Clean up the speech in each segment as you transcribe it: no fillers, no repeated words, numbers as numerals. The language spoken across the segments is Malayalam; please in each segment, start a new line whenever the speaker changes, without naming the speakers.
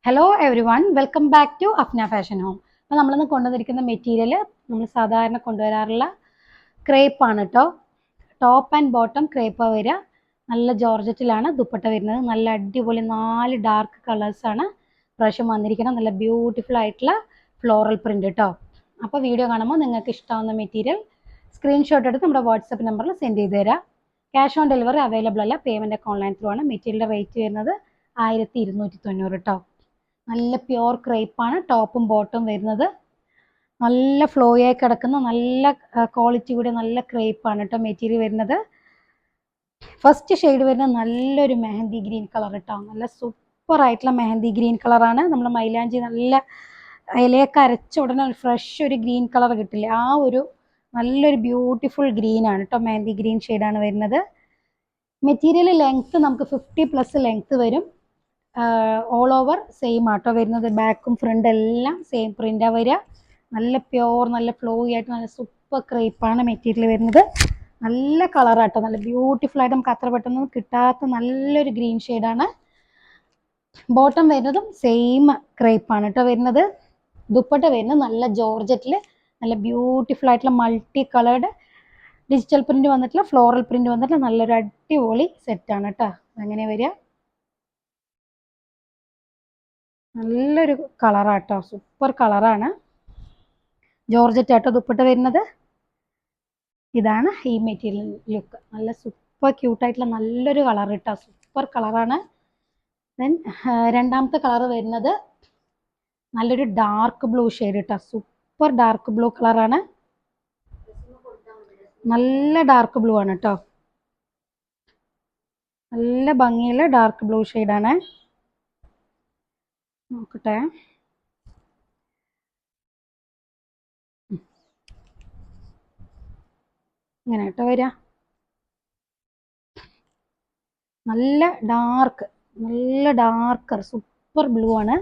Hello everyone, welcome back to Afna fashion home. അപ്പോൾ നമ്മളിന്ന് കൊണ്ടുവന്നിരിക്കുന്ന മെറ്റീരിയൽ നമ്മൾ സാധാരണ കൊണ്ടുവരാറുള്ള ക്രേപ്പാണ് കേട്ടോ. ടോപ്പ് ആൻഡ് ബോട്ടം ക്രേപ്പാണ് വരിക. നല്ല ജോർജറ്റിലാണ് ദുപ്പട്ട വരുന്നത്. നല്ല അടിപൊളി 4 ഡാർക്ക് കളേഴ്സാണ് പ്രാവശ്യം വന്നിരിക്കുന്നത്. നല്ല ബ്യൂട്ടിഫുൾ ആയിട്ടുള്ള ഫ്ലോറൽ പ്രിൻ്റ് കേട്ടോ. അപ്പോൾ വീഡിയോ കാണുമ്പോൾ നിങ്ങൾക്ക് ഇഷ്ടമാവുന്ന മെറ്റീരിയൽ സ്ക്രീൻഷോട്ട് എടുത്ത് നമ്മുടെ വാട്സപ്പ് നമ്പറിൽ സെൻഡ് ചെയ്ത് തരാം. ക്യാഷ് ഓൺ ഡെലിവറി അവൈലബിൾ അല്ല, പേയ്മെൻറ്റ് ഒക്കെ ഓൺലൈൻ ത്രൂ ആണ്. മെറ്റീരിയലിൻ്റെ റേറ്റ് വരുന്നത് 1290 കേട്ടോ. നല്ല പ്യുവർ ക്രേപ്പാണ് ടോപ്പും ബോട്ടും വരുന്നത്. നല്ല ഫ്ലോയായി കിടക്കുന്ന നല്ല ക്വാളിറ്റി കൂടി നല്ല ക്രേപ്പാണ് കേട്ടോ മെറ്റീരിയൽ വരുന്നത്. ഫസ്റ്റ് ഷെയ്ഡ് വരുന്നത് നല്ലൊരു മെഹന്തി ഗ്രീൻ കളർ കേട്ടോ. നല്ല സൂപ്പർ ആയിട്ടുള്ള മെഹന്തി ഗ്രീൻ കളറാണ്. നമ്മൾ മൈലാഞ്ചി നല്ല ഇലയൊക്കെ അരച്ച ഉടനെ ഫ്രഷ് ഒരു ഗ്രീൻ കളർ കിട്ടില്ലേ, ആ ഒരു നല്ലൊരു ബ്യൂട്ടിഫുൾ ഗ്രീൻ ആണ് കേട്ടോ. മെഹന്തി ഗ്രീൻ ഷെയ്ഡാണ് വരുന്നത്. മെറ്റീരിയൽ ലെങ്ത്ത് നമുക്ക് 50+ ലെങ്ത്ത് വരും. ഓൾ ഓവർ സെയിം ആട്ടോ വരുന്നത്. ബാക്കും ഫ്രണ്ട് എല്ലാം സെയിം പ്രിൻ്റാണ് വരിക. നല്ല പ്യുവർ നല്ല ഫ്ലോയി ആയിട്ട് നല്ല സൂപ്പർ ക്രേപ്പാണ് മെറ്റീരിയൽ വരുന്നത്. നല്ല കളറാട്ടോ, നല്ല ബ്യൂട്ടിഫുൾ ആയിട്ട് നമുക്ക് അത്ര പെട്ടെന്ന് കിട്ടാത്ത നല്ലൊരു ഗ്രീൻ ഷെയ്ഡാണ്. ബോട്ടം വരുന്നതും സെയിം ക്രേപ്പാണ് കേട്ടോ വരുന്നത്. ദുപ്പട്ട വരുന്നത് നല്ല ജോർജറ്റിൽ നല്ല ബ്യൂട്ടിഫുൾ ആയിട്ടുള്ള മൾട്ടി കളേർഡ് ഡിജിറ്റൽ പ്രിൻ്റ് വന്നിട്ടുള്ള ഫ്ലോറൽ പ്രിൻ്റ് വന്നിട്ടുള്ള നല്ലൊരു അടിപൊളി സെറ്റാണ് കേട്ടോ. അങ്ങനെ വരിക. നല്ലൊരു കളറാട്ടോ, സൂപ്പർ കളറാണ്. ജോർജറ്റ് ആട്ടോ ദുപ്പട്ട വരുന്നത്. ഇതാണ് ഈ മെറ്റീരിയൽ ലുക്ക്. നല്ല സൂപ്പർ ക്യൂട്ടായിട്ടുള്ള നല്ലൊരു കളർ കേട്ടോ, സൂപ്പർ കളറാണ്. ദെൻ രണ്ടാമത്തെ കളർ വരുന്നത് നല്ലൊരു ഡാർക്ക് ബ്ലൂ ഷെയ്ഡ് കേട്ടോ. സൂപ്പർ ഡാർക്ക് ബ്ലൂ കളറാണ്. നല്ല ഡാർക്ക് ബ്ലൂ ആണ് കേട്ടോ. നല്ല ഭംഗിയുള്ള ഡാർക്ക് ബ്ലൂ ഷെയ്ഡാണ്. നോക്കട്ടെ, ഇങ്ങനെ കേട്ടോ വരിക. നല്ല ഡാർക്ക് സൂപ്പർ ബ്ലൂ ആണ്.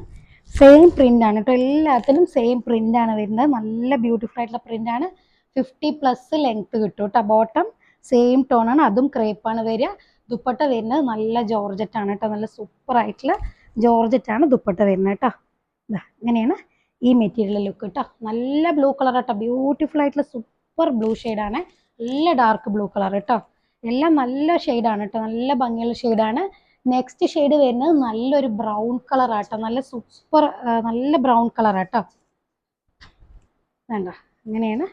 സെയിം പ്രിൻ്റ് ആണ് കേട്ടോ. എല്ലാത്തിലും സെയിം പ്രിൻ്റ് ആണ് വരുന്നത്. നല്ല ബ്യൂട്ടിഫുൾ ആയിട്ടുള്ള പ്രിൻ്റ് ആണ്. 50+ ലെങ്ത്ത് കിട്ടും കേട്ടോ. ബോട്ടം സെയിം ടോൺ ആണ്, അതും ക്രേപ്പാണ് വരിക. ദുപ്പട്ട വരുന്നത് നല്ല ജോർജറ്റ് ആണ് കേട്ടോ. നല്ല സൂപ്പർ ആയിട്ടുള്ള ജോർജറ്റ് ആണ് ദുപ്പട്ട വരുന്നത് കേട്ടോ. ഇങ്ങനെയാണ് ഈ മെറ്റീരിയൽ ലുക്ക് കേട്ടോ. നല്ല ബ്ലൂ കളർ കേട്ടോ, ബ്യൂട്ടിഫുൾ ആയിട്ടുള്ള സൂപ്പർ ബ്ലൂ ഷെയ്ഡാണ്. നല്ല ഡാർക്ക് ബ്ലൂ കളർ കേട്ടോ. എല്ലാം നല്ല ഷെയ്ഡാണ് കേട്ടോ, നല്ല ഭംഗിയുള്ള ഷെയ്ഡാണ്. നെക്സ്റ്റ് ഷെയ്ഡ് വരുന്നത് നല്ലൊരു ബ്രൗൺ കളർ ആട്ടോ. നല്ല സൂപ്പർ നല്ല ബ്രൗൺ കളർ ആട്ടോ. വേണ്ട, ഇങ്ങനെയാണ്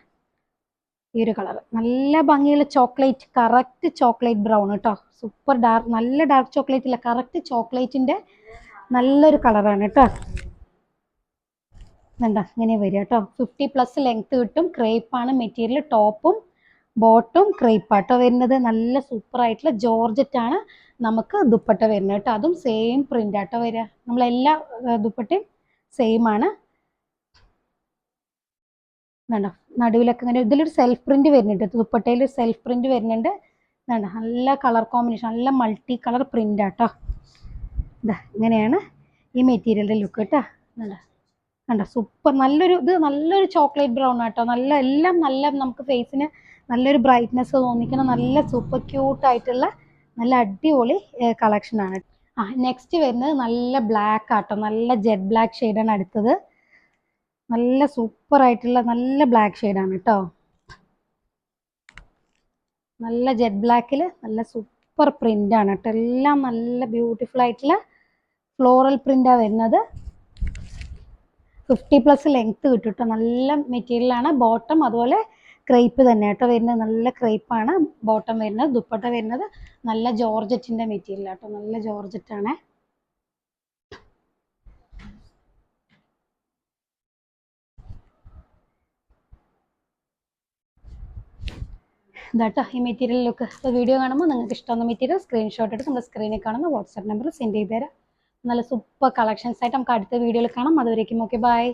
ഈ ഒരു കളർ. നല്ല ഭംഗിയുള്ള ചോക്ലേറ്റ്, കറക്റ്റ് ചോക്ലേറ്റ് ബ്രൗൺ കേട്ടോ. സൂപ്പർ ഡാർക്ക്, നല്ല ഡാർക്ക് ചോക്ലേറ്റ് ഇല്ല, കറക്റ്റ് ചോക്ലേറ്റിൻ്റെ നല്ലൊരു കളറാണ് കേട്ടോ. വേണ്ട, ഇങ്ങനെ വരിക കേട്ടോ. 50+ ലെങ്ത്ത് കിട്ടും. ക്രേപ്പാണ് മെറ്റീരിയൽ. ടോപ്പും ബോട്ടും ക്രേപ്പാട്ടോ വരുന്നത്. നല്ല സൂപ്പർ ആയിട്ടുള്ള ജോർജറ്റ് ആണ് നമുക്ക് ദുപ്പട്ട വരുന്നത് കേട്ടോ. അതും സെയിം പ്രിൻ്റ് ആട്ടോ വരിക. നമ്മളെല്ലാ ദുപ്പട്ടയും സെയിം ആണ്. വേണ്ട, നടുവിലൊക്കെ ഇങ്ങനെ ഇതിലൊരു സെൽഫ് പ്രിൻ്റ് വരുന്നുണ്ട്. ദുപ്പട്ടയിൽ സെൽഫ് പ്രിൻ്റ് വരുന്നുണ്ട്. വേണ്ട, നല്ല കളർ കോമ്പിനേഷൻ, നല്ല മൾട്ടി കളർ പ്രിൻ്റ് ആട്ടോ. ഇങ്ങനെയാണ് ഈ മെറ്റീരിയലിൻ്റെ ലുക്ക് കേട്ടോ. വേണ്ട, കണ്ട സൂപ്പർ നല്ലൊരു ചോക്ലേറ്റ് ബ്രൗൺ ആട്ടോ. നല്ല എല്ലാം നല്ല നമുക്ക് ഫേസിന് നല്ലൊരു ബ്രൈറ്റ്നെസ് തോന്നിക്കുന്ന നല്ല സൂപ്പർ ക്യൂട്ടായിട്ടുള്ള നല്ല അടിപൊളി കളക്ഷനാണ്. നെക്സ്റ്റ് വരുന്നത് നല്ല ബ്ലാക്ക് ആട്ടോ. നല്ല ജെറ്റ് ബ്ലാക്ക് ഷെയ്ഡാണ് അടുത്തത്. നല്ല സൂപ്പർ ആയിട്ടുള്ള നല്ല ബ്ലാക്ക് ഷെയ്ഡാണ് കേട്ടോ. നല്ല ജെറ്റ് ബ്ലാക്കിൽ നല്ല സൂപ്പർ പ്രിൻ്റാണ് കേട്ടോ. എല്ലാം നല്ല ബ്യൂട്ടിഫുൾ ആയിട്ടുള്ള ഫ്ലോറൽ പ്രിൻ്റാണ് വരുന്നത്. 50+ ലെങ്ത്ത് കിട്ടും കേട്ടോ. നല്ല മെറ്റീരിയലാണ്. ബോട്ടം അതുപോലെ ക്രേപ്പ് തന്നെ കേട്ടോ വരുന്നത്. നല്ല ക്രേപ്പാണ് ബോട്ടം വരുന്നത്. ദുപ്പട്ട വരുന്നത് നല്ല ജോർജറ്റിൻ്റെ മെറ്റീരിയൽ കേട്ടോ. നല്ല ജോർജറ്റാണ്. ഇതാട്ടോ ഈ മെറ്റീരിയൽ ലുക്ക്. അപ്പോൾ വീഡിയോ കാണുമ്പോൾ നിങ്ങൾക്ക് ഇഷ്ടമുള്ള മെറ്റീരിയൽ സ്ക്രീൻഷോട്ട് എടുത്ത് നമ്മുടെ സ്ക്രീനിൽ കാണുന്ന വാട്സാപ്പ് നമ്പറിൽ സെൻഡ് ചെയ്ത് തരാം. നല്ല സൂപ്പർ കളക്ഷൻസ് ആയിട്ട് നമുക്ക് അടുത്ത വീഡിയോയിൽ കാണാം. അതുവരേക്കും ഓക്കെ, ബൈ.